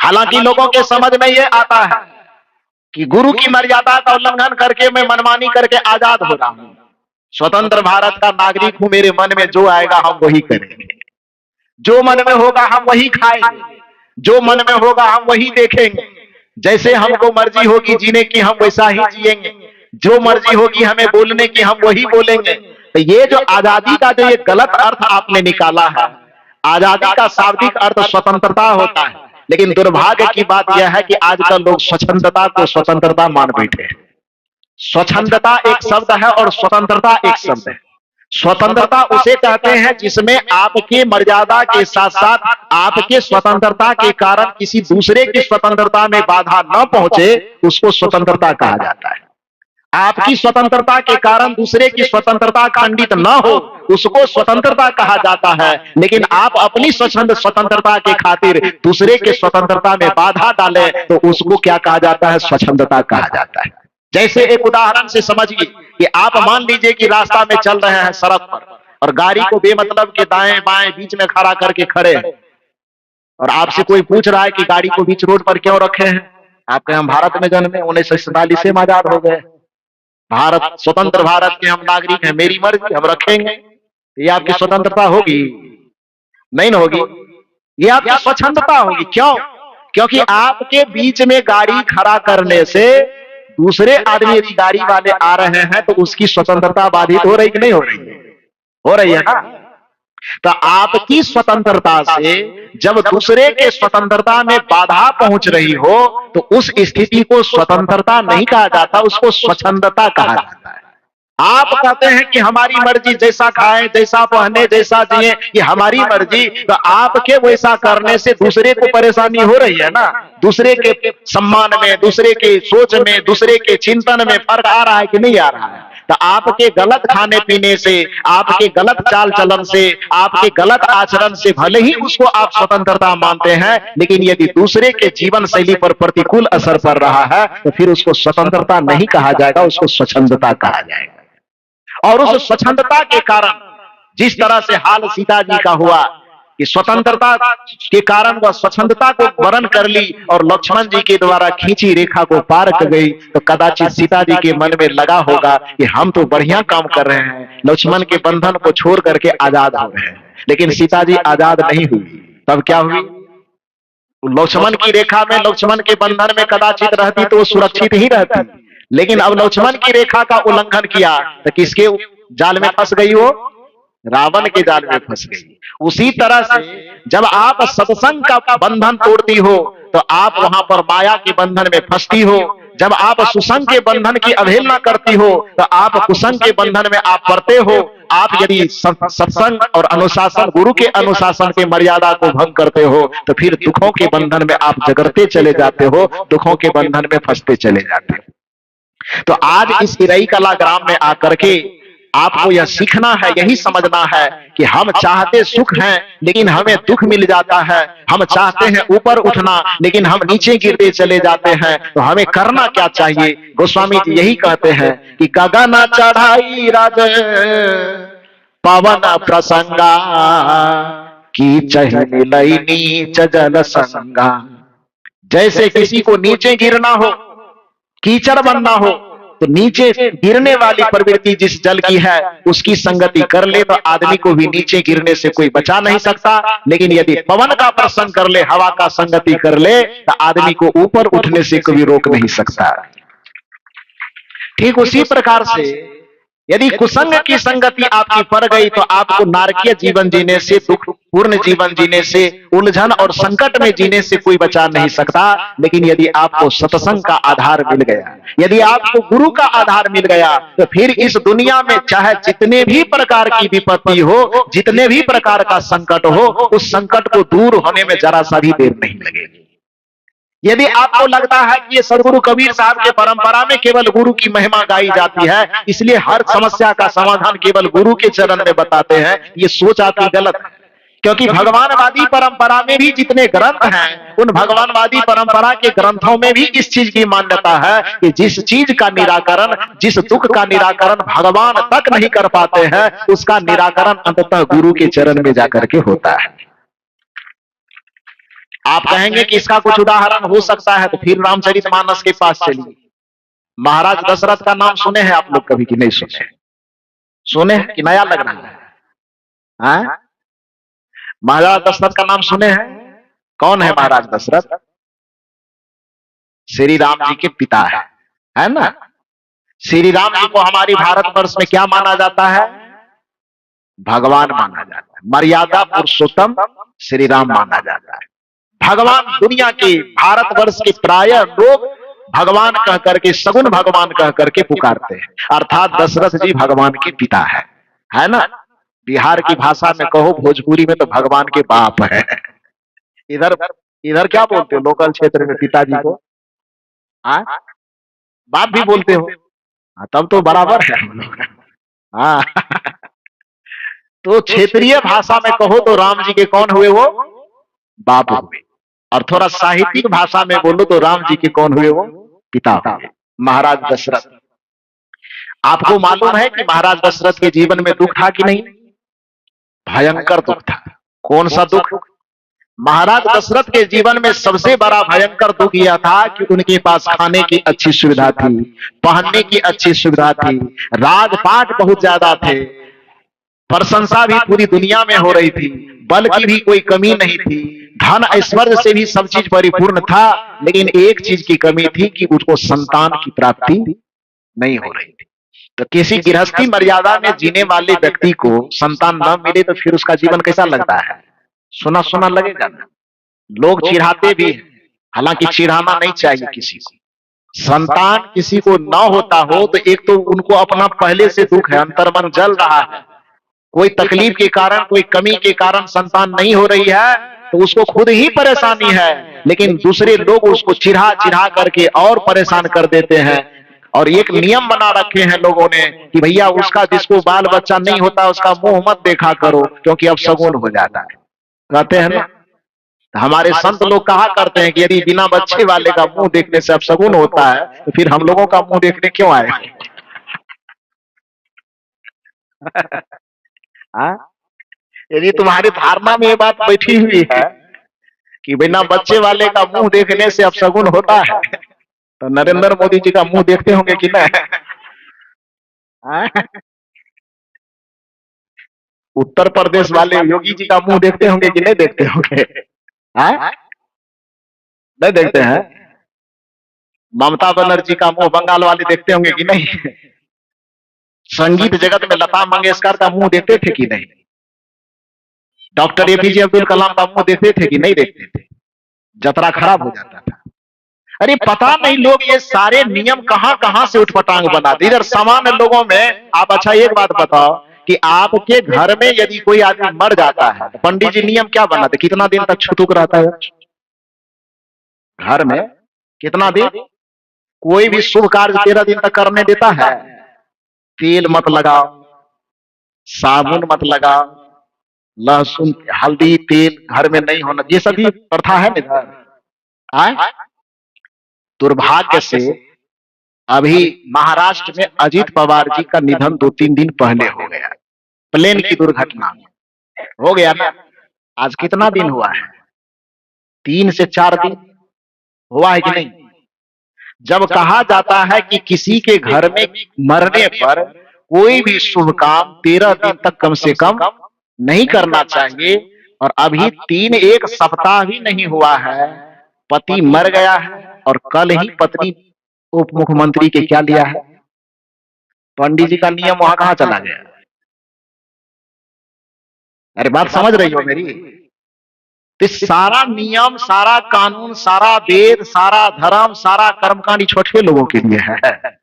हालांकि लोगों के समझ में यह आता है कि गुरु की मर्यादा का उल्लंघन करके मैं मनमानी करके आजाद हो रहा हूं, स्वतंत्र भारत का नागरिक हूं, मेरे मन में जो आएगा हम वही करेंगे, जो मन में होगा हम वही खाएंगे, जो मन में होगा हम वही देखेंगे, जैसे हमको मर्जी होगी जीने की हम वैसा ही जिएंगे, जो मर्जी होगी हमें बोलने की हम वही बोलेंगे। तो ये जो आजादी का जो ये गलत अर्थ आपने निकाला है, आजादी का शाब्दिक अर्थ स्वतंत्रता होता है, लेकिन दुर्भाग्य की बात यह है कि आजकल लोग स्वच्छंदता को स्वतंत्रता मान बैठे हैं। स्वच्छंदता एक शब्द है और स्वतंत्रता एक शब्द है। स्वतंत्रता उसे कहते हैं जिसमें आपके मर्यादा के साथ साथ आपके स्वतंत्रता के कारण किसी दूसरे की स्वतंत्रता में बाधा न पहुंचे, उसको स्वतंत्रता कहा जाता है। आपकी स्वतंत्रता के कारण दूसरे की स्वतंत्रता खंडित न हो, उसको स्वतंत्रता कहा जाता है। लेकिन आप अपनी स्वतंत्रता के खातिर दूसरे के स्वतंत्रता में बाधा डालें, तो उसको क्या कहा जाता है? स्वच्छंदता कहा जाता है। जैसे एक उदाहरण से समझिए कि आप मान लीजिए कि रास्ता में चल रहे हैं सड़क पर, और गाड़ी को बेमतलब के दाएं बाएं बीच में खड़ा करके खड़े हैं, और आपसे कोई पूछ रहा है कि गाड़ी को बीच रोड पर क्यों रखे हैं? आप कहें हम भारत में जन्मे, 1947 में आजाद हो गए, भारत स्वतंत्र भारत के हम नागरिक हैं, मेरी मर्जी हम रखेंगे। ये आपकी स्वतंत्रता होगी? नहीं न होगी। ये आपकी स्वच्छंदता होगी। क्यों? क्योंकि आपके बीच में गाड़ी खड़ा करने से दूसरे आदमी यदि गाड़ी वाले आ रहे हैं तो उसकी स्वतंत्रता बाधित हो रही कि नहीं हो रही है? हो रही है ना। तो आपकी स्वतंत्रता से जब दूसरे के स्वतंत्रता में बाधा पहुंच रही हो, तो उस स्थिति को स्वतंत्रता नहीं कहा जाता, उसको स्वच्छंदता कहा जाता है। आप कहते हैं कि हमारी मर्जी, जैसा खाएं, जैसा पहने, जैसा जिए, ये हमारी मर्जी। तो आपके वैसा करने से दूसरे को परेशानी हो रही है ना। दूसरे के सम्मान में, दूसरे के सोच में, दूसरे के चिंतन में फर्क आ रहा है कि नहीं आ रहा है? तो आपके गलत खाने पीने से, आपके गलत चाल चलन से, आपके गलत आचरण से भले ही उसको आप स्वतंत्रता मानते हैं, लेकिन यदि दूसरे के जीवन शैली पर प्रतिकूल असर पड़ रहा है तो फिर उसको स्वतंत्रता नहीं कहा जाएगा, उसको स्वच्छंदता कहा जाएगा। और उस स्वच्छंदता के कारण जिस तरह से हाल सीता जी का हुआ, कि स्वतंत्रता के कारण वह स्वच्छंदता को वर्ण कर ली और लक्ष्मण जी के द्वारा खींची रेखा को पार कर गई, तो कदाचित सीता जी के मन में लगा होगा कि हम तो बढ़िया काम कर रहे हैं, लक्ष्मण के बंधन को छोड़ करके आजाद हो रहे हैं। लेकिन सीता जी आजाद नहीं हुई। तब क्या हुई? लक्ष्मण की रेखा में, लक्ष्मण के बंधन में कदाचित रहती तो वो सुरक्षित ही रहती, लेकिन अब लक्ष्मण की रेखा का उल्लंघन किया तो किसके जाल में फंस गई? वो रावण के जाल में फंस गई। उसी तरह से जब आप सत्संग का बंधन तोड़ती हो तो आप वहां पर माया के बंधन में फंसती हो। जब आप सुसंग के बंधन की अवहेलना करती हो तो आप कुसंग के बंधन में आप पड़ते हो। आप यदि सत्संग और अनुशासन, गुरु के अनुशासन के मर्यादा को भंग करते हो तो फिर दुखों के बंधन में आप जगरते चले जाते हो, दुखों के बंधन में फंसते चले जाते हो। तो आज इस इरई कला ग्राम में आकर के आपको यह सीखना है, यही समझना है कि हम चाहते सुख हैं लेकिन हमें दुख मिल जाता है। हम चाहते हैं ऊपर उठना लेकिन हम नीचे गिरते चले जाते हैं। तो हमें करना क्या चाहिए? गोस्वामी जी यही कहते हैं कि गगन चढ़ाई राज पवन प्रसंगा की चहलई नीच जल संगा। जैसे किसी को नीचे गिरना हो, कीचड़ बनना हो, तो नीचे गिरने वाली प्रवृत्ति जिस जल की है उसकी संगति कर ले तो आदमी को भी नीचे गिरने से कोई बचा नहीं सकता। लेकिन यदि पवन का प्रसंग कर ले, हवा का संगति कर ले, तो आदमी को ऊपर उठने से कोई रोक नहीं सकता। ठीक उसी प्रकार से यदि कुसंग की संगति आपकी पड़ गई तो आपको नारकीय जीवन जीने से, दुख पूर्ण जीवन जीने से, उलझन और संकट में जीने से कोई बचा नहीं सकता। लेकिन यदि आपको सत्संग का आधार मिल गया, यदि आपको गुरु का आधार मिल गया, तो फिर इस दुनिया में चाहे जितने भी प्रकार की विपत्ति हो, जितने भी प्रकार का संकट हो, उस संकट को दूर होने में जरा सा भी देर नहीं लगेगी। यदि आपको लगता है कि ये सदगुरु कबीर साहब के परंपरा में केवल गुरु की महिमा गाई जाती है, इसलिए हर समस्या का समाधान केवल गुरु के चरण में बताते हैं, ये सोच आपकी गलत है। क्योंकि भगवानवादी परंपरा में भी जितने ग्रंथ हैं, उन भगवानवादी परंपरा के ग्रंथों में भी इस चीज की मान्यता है कि जिस चीज का निराकरण, जिस दुख का निराकरण भगवान तक नहीं कर पाते हैं, उसका निराकरण अंततः गुरु के चरण में जाकर के होता है। आप कहेंगे कि इसका कुछ उदाहरण हो सकता है, तो फिर रामचरितमानस के पास चलिए। महाराज दशरथ का नाम सुने हैं आप लोग कभी कि नहीं सुने? सुने हैं कि नया लग रहा है? महाराज दशरथ का नाम सुने हैं? कौन है महाराज दशरथ? श्री राम जी के पिता है ना? श्री राम जी को हमारी भारतवर्ष में क्या माना जाता है? भगवान माना जाता है। मर्यादा पुरुषोत्तम श्री राम माना जाता है। भगवान दुनिया के, भारतवर्ष के प्राय लोग भगवान कह करके, सगुन भगवान कह करके पुकारते हैं। अर्थात दशरथ जी भगवान के पिता है ना? बिहार की भाषा में कहो, भोजपुरी में तो भगवान के बाप है। इधर इधर क्या बोलते हो लोकल क्षेत्र में पिताजी को? बाप भी बोलते हो? तब तो बराबर है हम लोग। हाँ तो क्षेत्रीय भाषा में कहो तो राम जी के कौन हुए? वो बाप हुए। और थोड़ा साहित्यिक भाषा में बोलो तो राम जी के कौन हुए? वो पिता हुए, महाराज दशरथ। आपको मालूम है कि महाराज दशरथ के जीवन में दुख था कि नहीं? भयंकर दुख था। कौन सा दुख? महाराज दशरथ के जीवन में सबसे बड़ा भयंकर दुख यह था कि उनके पास खाने की अच्छी सुविधा थी, पहनने की अच्छी सुविधा थी, राजपाट बहुत ज्यादा थे, प्रशंसा भी पूरी दुनिया में हो रही थी, बल की भी कोई कमी नहीं थी, धन ऐश्वर्य से भी सब चीज परिपूर्ण था। लेकिन एक चीज की कमी थी कि उसको संतान की प्राप्ति नहीं हो रही थी। तो किसी गृहस्थी मर्यादा में जीने वाले व्यक्ति को संतान न मिले तो फिर उसका जीवन कैसा लगता है? सुना सुना लगेगा ना। लोग चिढ़ाते भी हैं, हालांकि चिढ़ाना नहीं चाहिए किसी को। संतान किसी को न होता हो तो एक तो उनको अपना पहले से दुख है, अंतर्मन जल रहा है, कोई तकलीफ के कारण, कोई कमी के कारण संतान नहीं हो रही है तो उसको खुद ही परेशानी है। लेकिन दूसरे लोग उसको चिढ़ा चिढ़ा करके और परेशान कर देते हैं। और एक नियम बना रखे हैं लोगों ने कि भैया उसका, जिसको बाल बच्चा नहीं होता उसका मुंह मत देखा करो क्योंकि अब शगुन हो जाता है, कहते हैं ना। हमारे संत लोग कहा करते हैं कि यदि बिना बच्चे वाले का मुंह देखने से अब शगुन होता है तो फिर हम लोगों का मुंह देखने क्यों आए? यदि तुम्हारी धारणा में ये बात बैठी हुई है कि बिना बच्चे वाले का मुंह देखने से अपशगुन होता है, तो नरेंद्र मोदी जी का मुंह देखते होंगे कि नहीं? उत्तर प्रदेश वाले योगी जी का मुंह देखते होंगे कि नहीं देखते होंगे? नहीं देखते हैं? ममता बनर्जी का मुंह बंगाल वाले देखते होंगे कि नहीं? संगीत जगत में लता मंगेशकर का मुंह देखते थे कि नहीं? डॉक्टर एपीजे अब्दुल कलाम का मुंह देखते थे कि नहीं देखते थे? जतरा खराब हो जाता था। अरे पता नहीं लोग ये सारे नियम कहां कहां से उठपटांग बनाते। इधर सामान्य लोगों में आप अच्छा एक बात बताओ कि आपके घर में यदि कोई आदमी मर जाता है तो पंडित जी नियम क्या बनाते? कितना दिन तक छुतुक रहता है घर में? कितना दिन? कोई भी शुभ कार्य 13 दिन तक करने देता है? तेल मत लगाओ, साबुन मत लगाओ, लहसुन हल्दी तेल घर में नहीं होना, ये सभी प्रथा है ना। दुर्भाग्य से अभी महाराष्ट्र में अजीत पवार जी का निधन 2-3 दिन पहले हो गया, प्लेन की दुर्घटना हो गया ना। आज कितना दिन हुआ है? 3 से 4 दिन हुआ है कि नहीं? जब कहा जाता है कि किसी के घर में मरने पर कोई भी शुभ काम 13 दिन तक कम से कम नहीं करना चाहिए, और अभी 1 सप्ताह भी नहीं हुआ है, पति मर गया है और कल ही पत्नी उप मुख्यमंत्री के क्या लिया है? पंडित जी का नियम वहां कहां चला गया? अरे बात समझ रही हो मेरी? तो सारा नियम, सारा कानून, सारा वेद, सारा धर्म, सारा कर्मकांड छोटे लोगों के लिए है।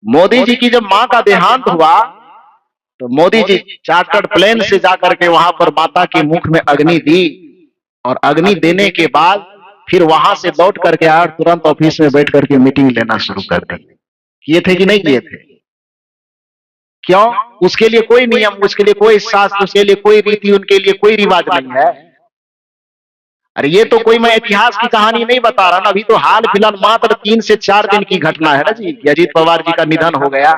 मोदी जी की जब मां का देहांत हुआ तो मोदी जी चार्टर्ड प्लेन से जाकर के वहां पर माता के मुख में अग्नि दी, और अग्नि देने के बाद फिर वहां से लौट करके आए, तुरंत ऑफिस में बैठ करके मीटिंग लेना शुरू कर दी। किए थे कि नहीं किए थे? क्यों? उसके लिए कोई नियम, उसके लिए कोई शास्त्र, उसके लिए कोई रीति, उनके लिए कोई रिवाज नहीं है। अरे ये तो कोई मैं इतिहास की कहानी नहीं बता रहा ना, अभी तो हाल फिलहाल मात्र 3 से 4 दिन की घटना है ना जी, अजीत पवार जी का निधन हो गया।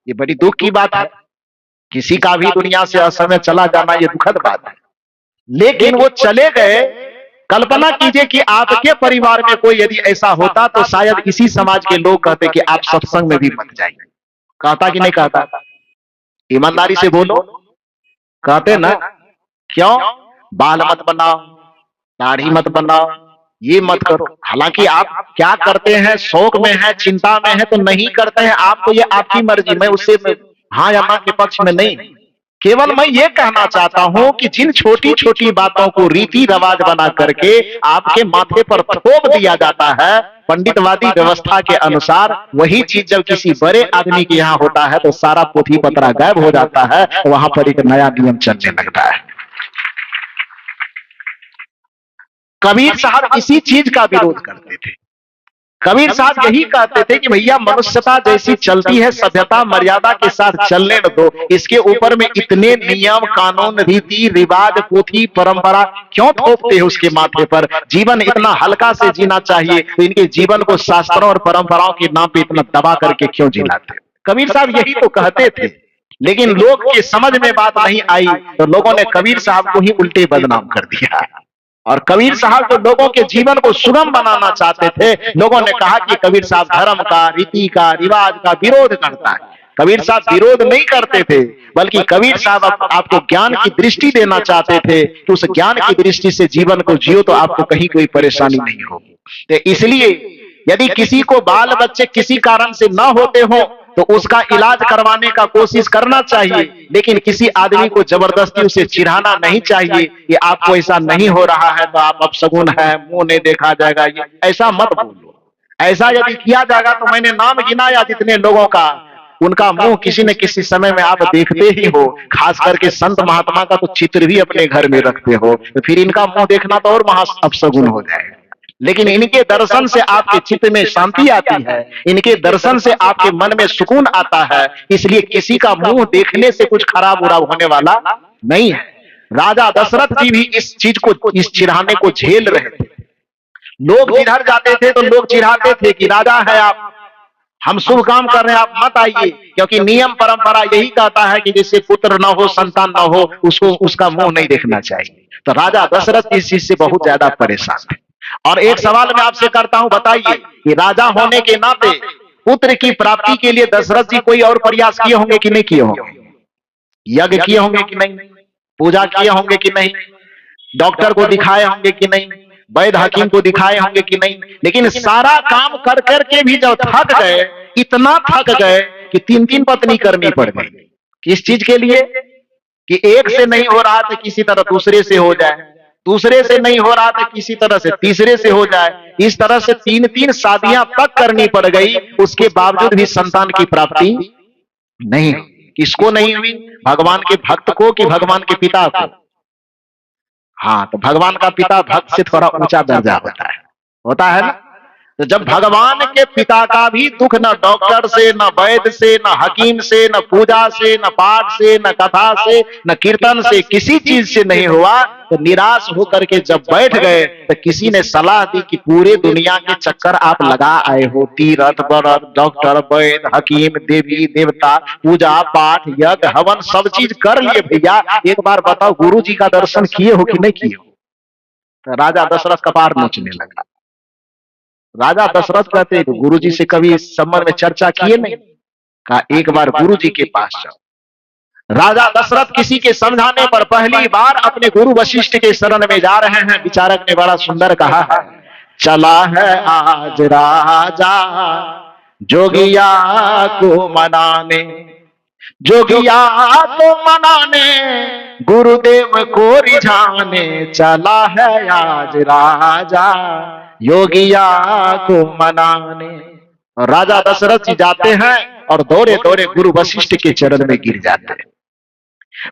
ये बड़ी दुख की बात है, किसी का भी दुनिया से असमय चला जाना ये दुखद बात है। लेकिन वो चले गए। कल्पना कीजिए कि आपके परिवार में कोई यदि ऐसा होता तो शायद इसी समाज के लोग कहते कि आप सत्संग में भी मत जाइए। कहता कि नहीं कहता? ईमानदारी से बोलो, कहते ना? क्यों? बाल मत बनाओ, दाढ़ी मत बनाओ, ये मत करो। हालांकि आप क्या करते हैं, शौक में है, चिंता में है तो नहीं करते हैं आप, तो ये आपकी मर्जी, मैं उससे हाँ या ना के पक्ष में नहीं। केवल मैं ये कहना चाहता हूं कि जिन छोटी छोटी बातों को रीति रिवाज बना करके आपके माथे पर थोप दिया जाता है पंडितवादी व्यवस्था के अनुसार, वही चीज जब किसी बड़े आदमी के यहाँ होता है तो सारा पोथी पत्रा गायब हो जाता है, वहां पर एक नया नियम चलने लगता है। कबीर साहब इसी चीज का विरोध करते थे। कबीर साहब यही कहते थे कि भैया मनुष्यता जैसी चलती है, सभ्यता मर्यादा के साथ चलने दो, इसके ऊपर में इतने नियम कानून रीति रिवाज पोथी परंपरा क्यों थोपते हो उसके माथे पर? जीवन इतना हल्का से जीना चाहिए, तो इनके जीवन को शास्त्रों और परंपराओं के नाम पे इतना दबा करके क्यों जिलाते? कबीर साहब यही तो कहते थे, लेकिन लोग के समझ में बात नहीं आई तो लोगों ने कबीर साहब को ही उल्टे बदनाम कर दिया। और कबीर साहब जो लोगों के जीवन को सुगम बनाना चाहते थे, लोगों ने कहा कि कबीर साहब धर्म का, रीति का, रिवाज का विरोध करता है। कबीर साहब विरोध नहीं करते थे, बल्कि कबीर साहब आपको ज्ञान की दृष्टि देना चाहते थे कि उस ज्ञान की दृष्टि से जीवन को जियो तो आपको कहीं कोई परेशानी नहीं होगी। तो इसलिए यदि किसी को बाल बच्चे किसी कारण से न होते हो तो उसका इलाज करवाने का कोशिश करना चाहिए, लेकिन किसी आदमी को जबरदस्ती उसे चिढ़ाना नहीं चाहिए कि आपको ऐसा नहीं हो रहा है तो आप अपशगुन है, मुंह नहीं देखा जाएगा, ये ऐसा मत बोलो। ऐसा यदि किया जाएगा तो मैंने नाम गिनाया जितने लोगों का, उनका मुंह किसी न किसी समय में आप देखते ही हो। खास करके संत महात्मा का तो चित्र भी अपने घर में रखते हो, तो फिर इनका मुंह देखना तो और महा अपशगुन हो जाएगा। लेकिन इनके दर्शन से आपके चित्त में शांति आती है, इनके दर्शन से आपके मन में सुकून आता है, इसलिए किसी का मुंह देखने से कुछ खराब उराब होने वाला नहीं है। राजा दशरथ जी भी इस चीज को, इस चिढ़ाने को झेल रहे थे। लोग जिधर जाते थे तो लोग चिढ़ाते थे कि राजा है आप, हम शुभ काम कर रहे हैं, आप मत आइए, क्योंकि नियम परंपरा यही कहता है कि जिससे पुत्र न हो, संतान न हो, उसको उसका मुंह नहीं देखना चाहिए। तो राजा दशरथ इस चीज से बहुत ज्यादा परेशान थे। और एक सवाल मैं आपसे करता हूं, बताइए कि राजा होने के नाते पुत्र की प्राप्ति के लिए दशरथ जी कोई और प्रयास किए होंगे कि नहीं किए होंगे? यज्ञ किए होंगे कि नहीं? पूजा किए होंगे कि नहीं? डॉक्टर को दिखाए होंगे कि नहीं? वैद्य हकीम को दिखाए होंगे कि नहीं? लेकिन सारा काम कर करके भी जब थक गए, इतना थक गए कि तीन तीन पत्नी करनी पड़ गई। किस चीज के लिए? कि एक से नहीं हो रहा था, किसी तरह दूसरे से हो जाए, दूसरे से नहीं हो रहा था, किसी तरह से तीसरे से हो जाए। इस तरह से तीन तीन शादियां तक करनी पड़ गई, उसके बावजूद भी संतान की प्राप्ति नहीं हुई। किसको नहीं हुई? भगवान के भक्त को कि भगवान के पिता को? हाँ, तो भगवान का पिता भक्त से थोड़ा ऊंचा दर्जा होता है ना। तो जब भगवान के पिता का भी दुख न डॉक्टर से, न वैद्य से, न हकीम से, न पूजा से, न पाठ से, न कथा से, न कीर्तन से, किसी चीज से नहीं हुआ, तो निराश होकर के जब बैठ गए तो किसी ने सलाह दी कि पूरे दुनिया के चक्कर आप लगा आए हो, तीर्थ व्रत, डॉक्टर, वैद्य, हकीम, देवी देवता, पूजा पाठ, यज्ञ हवन सब चीज कर लिए भैया, एक बार बताओ गुरु जी का दर्शन किए हो कि नहीं किए हो? तो राजा दशरथ कपार नोचने लगा। राजा दशरथ कहते हैं, गुरु जी से कभी इस संबंध में चर्चा किए नहीं? कहा एक बार गुरु जी के पास जाओ। राजा दशरथ किसी के समझाने पर पहली बार अपने गुरु वशिष्ठ के शरण में जा रहे हैं। विचारक ने बड़ा सुंदर कहा है, चला है आज राजा जोगिया को मनाने, जोगिया को मनाने, गुरुदेव को रिझाने, चला है आज राजा योगिया को मनाने। और राजा दशरथ जी जाते हैं और दौड़े दौड़े गुरु वशिष्ठ के चरण में गिर जाते हैं।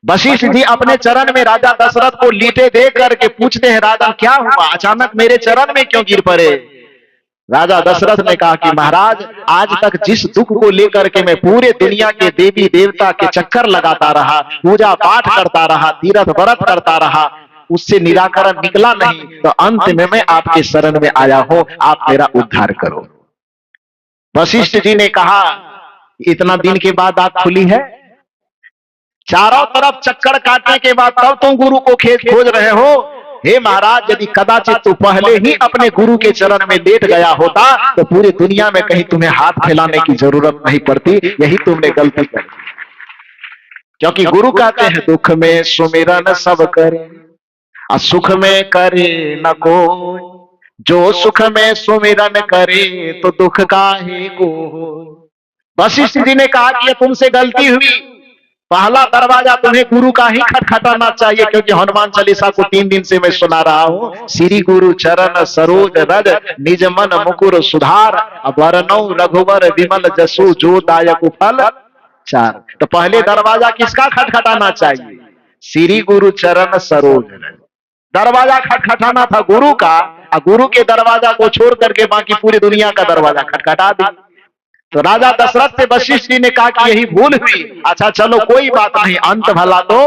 वशिष्ठ जी अपने चरण में राजा दशरथ को लीटे दे करके पूछते हैं, राजा क्या हुआ, अचानक मेरे चरण में क्यों गिर पड़े? राजा दशरथ ने कहा कि महाराज, आज तक जिस दुख को लेकर के मैं पूरे दुनिया के देवी देवता के चक्कर लगाता रहा, पूजा पाठ करता रहा, तीर्थ व्रत करता रहा, उससे निराकरण निकला नहीं, तो अंत में मैं आपके शरण में आया हूं, आप मेरा उद्धार करो। वशिष्ठ जी ने कहा, इतना दिन के बाद आंख खुली है, चारों तरफ चक्कर काटने के बाद तब तुम गुरु को खोज रहे हो? हे महाराज, यदि कदाचित तू पहले ही अपने गुरु के चरण में लेट गया होता तो पूरी दुनिया में कहीं तुम्हें हाथ फैलाने की जरूरत नहीं पड़ती। यही तुमने गलती कर, क्योंकि गुरु कहते हैं दुख में सुमिरन सब करे, सुख में करे न कोई, जो सुख में सुमिरन करे तो दुख काहे को। वशिष्ठ जी ने कहा कि तुमसे गलती हुई, पहला दरवाजा तुम्हें गुरु का ही खटखटाना चाहिए, क्योंकि हनुमान चालीसा को 3 दिन से मैं सुना रहा हूं, श्री गुरु चरण सरोज रज निज मन मुकुर सुधार, वरनौ रघुवर विमल जसु जो दायक फल चार। तो पहले दरवाजा किसका खटखटाना चाहिए? श्री गुरु चरण सरोज रज। दरवाजा खटखटाना था गुरु का, और गुरु के दरवाजा को छोड़ करके बाकी पूरी दुनिया का दरवाजा खटखटा दी। तो राजा दशरथ से वशिष्ठ जी ने कहा कि यही भूल हुई, अच्छा चलो कोई बात नहीं, अंत भला तो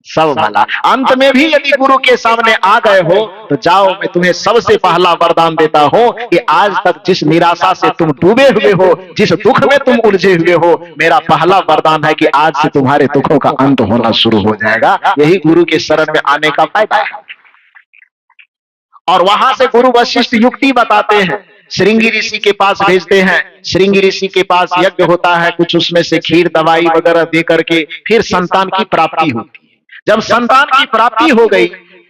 सब भला। अंत में भी यदि गुरु के सामने आ गए हो तो जाओ, मैं तुम्हें सबसे पहला वरदान देता हूं कि आज तक जिस निराशा से तुम डूबे हुए हो, जिस दुख में तुम उलझे हुए हो, मेरा पहला वरदान है कि आज से तुम्हारे दुखों का अंत होना शुरू हो जाएगा। यही गुरु के शरण में आने का फायदा है। और वहां से गुरु वशिष्ठ युक्ति बताते हैं, श्रृंगी ऋषि के पास भेजते हैं। श्रृंगी ऋषि के पास यज्ञ होता है, कुछ उसमें से खीर दवाई वगैरह दे करके फिर संतान की प्राप्ति होती है। जब संतान की प्राप्ति हो गई,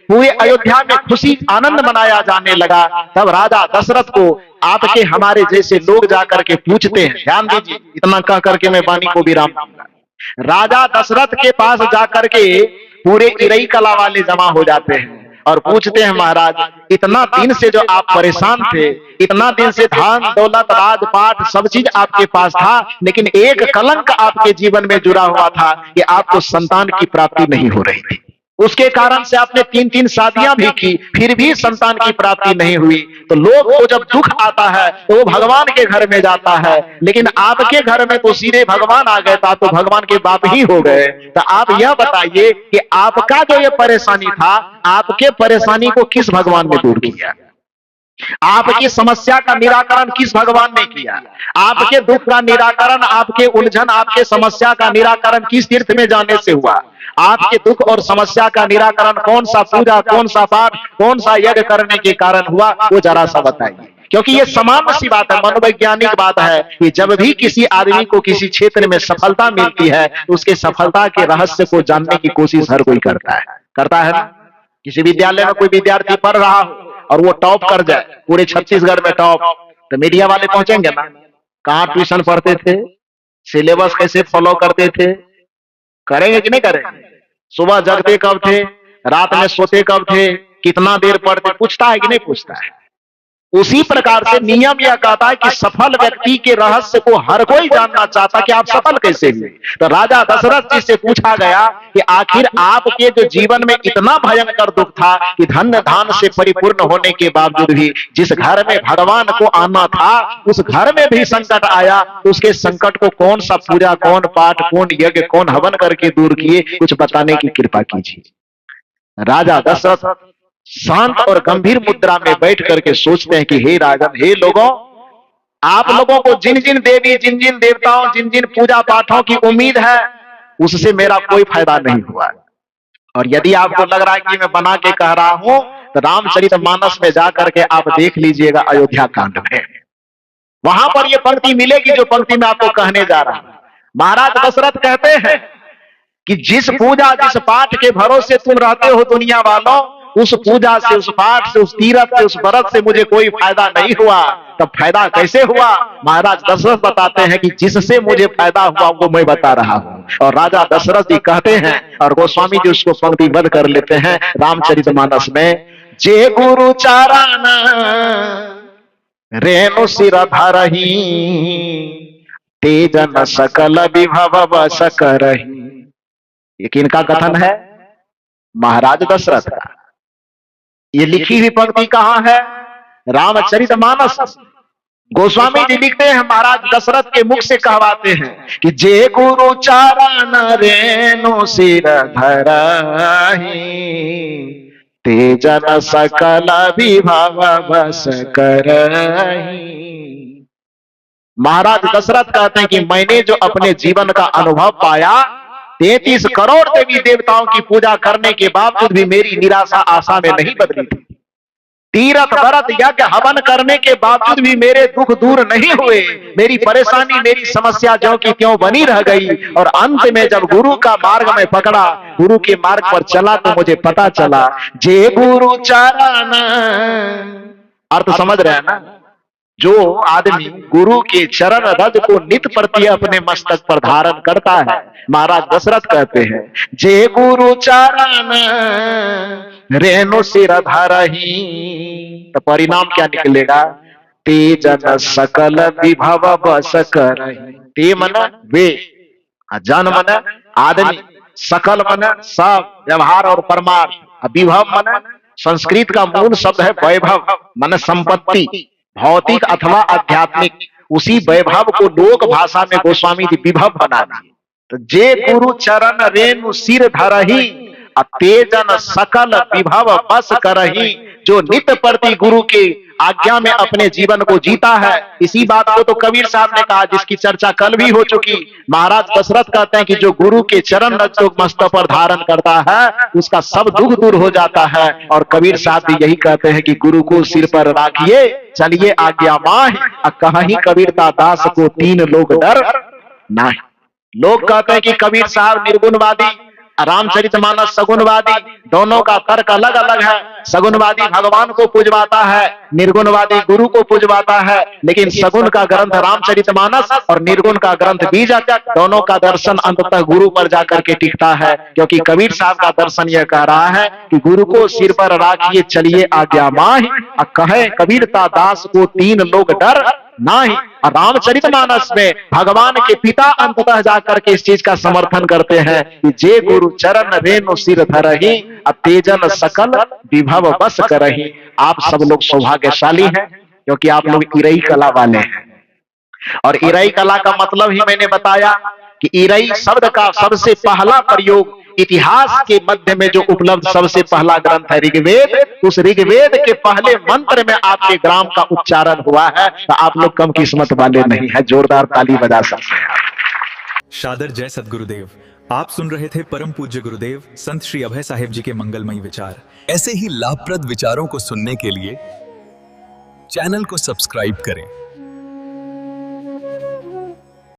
पूरे अयोध्या में खुशी आनंद मनाया जाने लगा, तब राजा दशरथ को आपके हमारे जैसे लोग जाकर के पूछते हैं, ध्यान दीजिए, इतना कह करके मैं वाणी को विराम दूंगा। राजा दशरथ के पास जाकर के पूरे इरई कला वाले जमा हो जाते हैं और पूछते हैं, महाराज इतना दिन से जो आप परेशान थे, इतना दिन से धन दौलत राजपाट सब चीज आपके पास था, लेकिन एक कलंक आपके जीवन में जुड़ा हुआ था कि आपको संतान की प्राप्ति नहीं हो रही थी। उसके कारण से आपने 3-3 शादियां भी की, फिर भी संतान की प्राप्ति नहीं हुई। तो लोग को जब दुख आता है तो वो भगवान के घर में जाता है, लेकिन आपके घर में तो सीधे भगवान आ गए, तो भगवान के बाप ही हो गए। तो आप यह बताइए कि आपका जो ये परेशानी था, आपके परेशानी को किस भगवान ने दूर किया? आपकी समस्या का निराकरण किस भगवान ने किया? आपके दुख का निराकरण, आपके उलझन, आपके समस्या का निराकरण किस तीर्थ में जाने से हुआ? आपके दुख और समस्या का निराकरण कौन सा पूजा, कौन सा पाठ, कौन सा यज्ञ करने के कारण हुआ, वो जरा सा बताइए। क्योंकि ये सामान्य सी बात है, मनोवैज्ञानिक बात है कि जब भी किसी आदमी को किसी क्षेत्र में सफलता मिलती है तो उसके सफलता के रहस्य को जानने की कोशिश हर कोई करता है ना। किसी विद्यालय में कोई विद्यार्थी पढ़ रहा हो और वो टॉप कर जाए, पूरे छत्तीसगढ़ में टॉप, तो मीडिया वाले पहुंचेंगे ना, कहाँ ट्यूशन पढ़ते थे, सिलेबस कैसे फॉलो करते थे, करेंगे कि नहीं करेंगे? सुबह जगते कब थे, रात में सोते कब थे, कितना देर पढ़ते, पूछता है कि नहीं पूछता है? उसी प्रकार से नियम यह कहता है कि सफल व्यक्ति के रहस्य को हर कोई जानना चाहता कि आप सफल कैसे हुए। तो राजा दशरथ जी से पूछा गया कि आखिर आपके जो जीवन में इतना भयंकर दुख था कि धन्य धान से परिपूर्ण होने के बावजूद भी जिस घर में भगवान को आना था उस घर में भी संकट आया, उसके संकट को कौन सा पूजा, कौन पाठ, कौन यज्ञ, कौन हवन करके दूर किए, कुछ बताने की कृपा कीजिए। राजा दशरथ शांत और गंभीर मुद्रा में बैठ करके सोचते हैं कि हे राजन, हे लोगों, आप लोगों को जिन जिन देवी, जिन जिन देवताओं, जिन जिन पूजा पाठों की उम्मीद है उससे मेरा कोई फायदा नहीं हुआ। और यदि आपको लग रहा है कि मैं बना के कह रहा हूं तो रामचरितमानस में जाकर के आप देख लीजिएगा, अयोध्या कांड में वहां पर यह पंक्ति मिलेगी जो पंक्ति में आपको कहने जा रहा हूं। महाराज दशरथ कहते हैं कि जिस पूजा, जिस पाठ के भरोसे तुम रहते हो दुनिया वालों, उस पूजा से, उस पाठ से, उस तीरथ से, उस व्रत से मुझे कोई फायदा नहीं हुआ। तब फायदा कैसे हुआ? महाराज दशरथ बताते हैं कि जिससे मुझे फायदा हुआ वो मैं बता रहा हूं। और राजा दशरथ जी कहते हैं और गोस्वामी जी उसको पंक्तिबद्ध कर लेते हैं रामचरितमानस में, जे गुरु चाराना रेणु सिर धरही तेजन सकल विभव बस करही। ये किनका कथन है? महाराज दशरथ का। ये लिखी हुई पंक्ति कहां है? रामचरितमानस। गोस्वामी जी लिखते हैं, महाराज दशरथ के मुख से कहवाते हैं कि जे गुरु चारण रेणु सिर धरहि तेजन सकल विभव बस करहि। महाराज दशरथ कहते हैं कि मैंने जो अपने जीवन का अनुभव पाया, 33 करोड़ देवी देवताओं की पूजा करने के बावजूद भी मेरी निराशा आशा में नहीं बदली थी। तीरथ व्रत यज्ञ हवन करने के बावजूद भी मेरे दुख दूर नहीं हुए। मेरी परेशानी, मेरी समस्या ज्यों की त्यों बनी रह गई। और अंत में जब गुरु का मार्ग में पकड़ा, गुरु के मार्ग पर चला तो मुझे पता चला, जे गुरु चरण, अर्थ समझ रहे हैं ना? जो आदमी गुरु के चरण रज को नित प्रति अपने मस्तक पर धारण करता है, महाराज दशरथ कहते हैं, जे गुरु चरण रेणु सिर धरहि, तो परिणाम क्या निकलेगा? तेजन सकल विभव बस करहि। ते मन वे, जन मन आदमी, सकल मन सब, व्यवहार और परमार्थ, विभव मन संस्कृत का मूल शब्द है वैभव, मन संपत्ति, भौतिक अथवा आध्यात्मिक। उसी वैभव को लोक भाषा में गोस्वामी जी विभव बना दिए। तो जे गुरु चरण रेणु सिर धरहि तेजन सकल विभव बस करहि, जो नित्य प्रति गुरु के आज्ञा में अपने जीवन को जीता है। इसी बात को तो कबीर साहब ने कहा, जिसकी चर्चा कल भी हो चुकी। महाराज दशरथ कहते हैं कि जो गुरु के चरण रज को मस्तक पर धारण करता है उसका सब दुख दूर हो जाता है। और कबीर साहब भी यही कहते हैं कि गुरु को सिर पर राखिए चलिए आज्ञा माहि, कहीं कबीरता दास को तीन लोग डर नहीं। लोग कहते हैं कि कबीर साहब निर्गुणवादी, रामचरितमानस सगुणवादी, दोनों का तर्क अलग अलग है। सगुणवादी भगवान को पूजवाता है, निर्गुणवादी गुरु को पूजवाता है। लेकिन सगुण का ग्रंथ रामचरितमानस और निर्गुण का ग्रंथ बीजक, दोनों का दर्शन अंततः गुरु पर जाकर के टिकता है। क्योंकि कबीर साहब का दर्शन यह कह रहा है कि गुरु को सिर पर राखिए चलिए आज्ञा माहि, कहे कबीरता दास को तीन लोग डर नहीं। और रामचरितमानस में भगवान के पिता अंततः जाकर के इस चीज का समर्थन करते हैं कि जे गुरु चरण रेणु सिर धरहि तेजन सकल विभव बस करहि। आप सब लोग सौभाग्यशाली हैं क्योंकि आप लोग इरई कला वाले हैं। और इरई कला का मतलब ही मैंने बताया कि इरई शब्द का सबसे पहला प्रयोग इतिहास के मध्य में जो उपलब्ध सबसे पहला ग्रंथ है ऋग्वेद, उस ऋग्वेद के पहले मंत्र में आपके ग्राम का उच्चारण हुआ है, तो आप लोग कम किस्मत वाले नहीं है। जोरदार ताली बजा सकते हैं। शादर जय सद्गुरुदेव। आप सुन रहे थे परम पूज्य गुरुदेव संत श्री अभय साहेब जी के मंगलमयी विचार। ऐसे ही लाभप्रद विचारों को सुनने के लिए चैनल को सब्सक्राइब करें।